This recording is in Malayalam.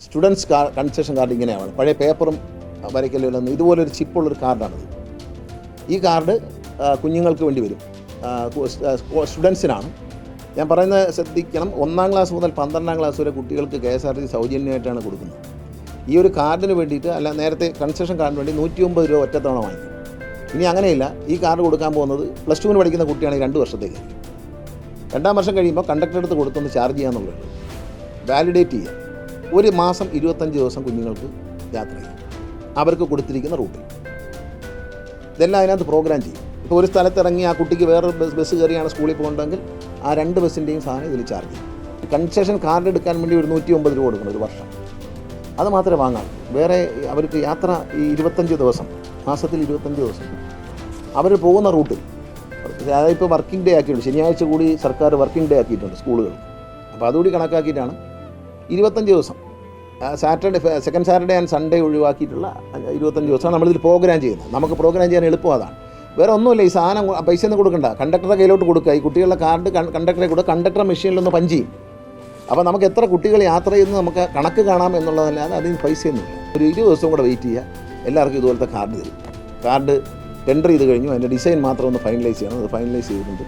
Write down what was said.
സ്റ്റുഡൻസ് കൺസെഷൻ കാർഡ് ഇങ്ങനെയാണ്. പഴയ പേപ്പറും വരയ്ക്കലും ഇതുപോലൊരു ചിപ്പുള്ളൊരു കാർഡാണിത്. ഈ കാർഡ് കുഞ്ഞുങ്ങൾക്ക് വേണ്ടി വരും, സ്റ്റുഡൻസിനാണ്. ഞാൻ പറയുന്നത് ശ്രദ്ധിക്കണം, 1ാം ക്ലാസ് മുതൽ 12ാം ക്ലാസ് വരെ കുട്ടികൾക്ക് KSRTC സൗജന്യമായിട്ടാണ് കൊടുക്കുന്നത്. ഈ ഒരു കാർഡിന് വേണ്ടിയിട്ട്, അല്ല നേരത്തെ കൺസെഷൻ കാർഡിന് വേണ്ടി 150 രൂപ ഒറ്റത്തവണ വാങ്ങിക്കും. ഇനി അങ്ങനെയില്ല, ഈ കാർഡ് കൊടുക്കാൻ പോകുന്നത് +2 പഠിക്കുന്ന കുട്ടിയാണെങ്കിൽ 2 വർഷത്തേക്ക്. 2ാം വർഷം കഴിയുമ്പോൾ കണ്ടക്ടർ എടുത്ത് കൊടുത്തൊന്ന് ചാർജ് ചെയ്യാന്നുള്ളത്, വാലിഡേറ്റ് ചെയ്യുക. ഒരു മാസം 25 ദിവസം കുഞ്ഞുങ്ങൾക്ക് യാത്ര ചെയ്യാം അവർക്ക് കൊടുത്തിരിക്കുന്ന റൂട്ടിൽ. ഇതെല്ലാം അതിനകത്ത് പ്രോഗ്രാം ചെയ്യും. ഇപ്പോൾ ഒരു സ്ഥലത്ത് ഇറങ്ങി ആ കുട്ടിക്ക് വേറൊരു ബസ് കയറിയാണ് സ്കൂളിൽ പോകേണ്ടതെങ്കിൽ ആ 2 ബസ്സിൻ്റെയും സാധനം ഇതിൽ ചാർജ് ചെയ്യും. കൺസെഷൻ കാർഡ് എടുക്കാൻ വേണ്ടി ഒരു 150 രൂപ കൊടുക്കണം ഒരു വർഷം. അത് മാത്രമേ വാങ്ങാം. വേറെ അവർക്ക് യാത്ര ഈ 25 ദിവസം, മാസത്തിൽ 25 ദിവസം അവർ പോകുന്ന റൂട്ടിൽ, അതായത് ഇപ്പോൾ വർക്കിംഗ് ഡേ ആക്കിയിട്ടുണ്ട്, ശനിയാഴ്ച കൂടി സർക്കാർ വർക്കിംഗ് ഡേ ആക്കിയിട്ടുണ്ട് സ്കൂളുകൾ. അപ്പോൾ അതുകൂടി കണക്കാക്കിയിട്ടാണ് 25 ദിവസം, Saturday, second Saturday and Sunday ഒഴിവാക്കിയിട്ടുള്ള 25 ദിവസമാണ് നമ്മളിതിൽ പ്രോഗ്രാം ചെയ്യുന്നത്. നമുക്ക് പ്രോഗ്രാം ചെയ്യാൻ എളുപ്പം അതാണ്. വേറെ ഒന്നുമില്ല, ഈ സാധനം പൈസ ഒന്നും കൊടുക്കണ്ട, കണ്ടക്ടറുടെ കയ്യിലോട്ട് കൊടുക്കുക. ഈ കുട്ടികളുടെ കാർഡ് കണ്ടക്ടറെ കൊടുക്കുക, കണ്ടക്ടർ മെഷീനിലൊന്ന് പഞ്ച് ചെയ്യും. അപ്പോൾ നമുക്ക് എത്ര കുട്ടികൾ യാത്ര ചെയ്യുന്നത് നമുക്ക് കണക്ക് കാണാം എന്നുള്ളതല്ലാതെ അതിന് പൈസയൊന്നുമില്ല. ഒരു 20 ദിവസം കൂടെ വെയിറ്റ് ചെയ്യുക, എല്ലാവർക്കും ഇതുപോലത്തെ കാർഡ് തരും. കാർഡ് ടെൻഡർ ചെയ്ത് കഴിഞ്ഞു, അതിൻ്റെ ഡിസൈൻ മാത്രം ഒന്ന് ഫൈനലൈസ് ചെയ്യണം. അത് ഫൈനലൈസ് ചെയ്തിട്ടുണ്ട്.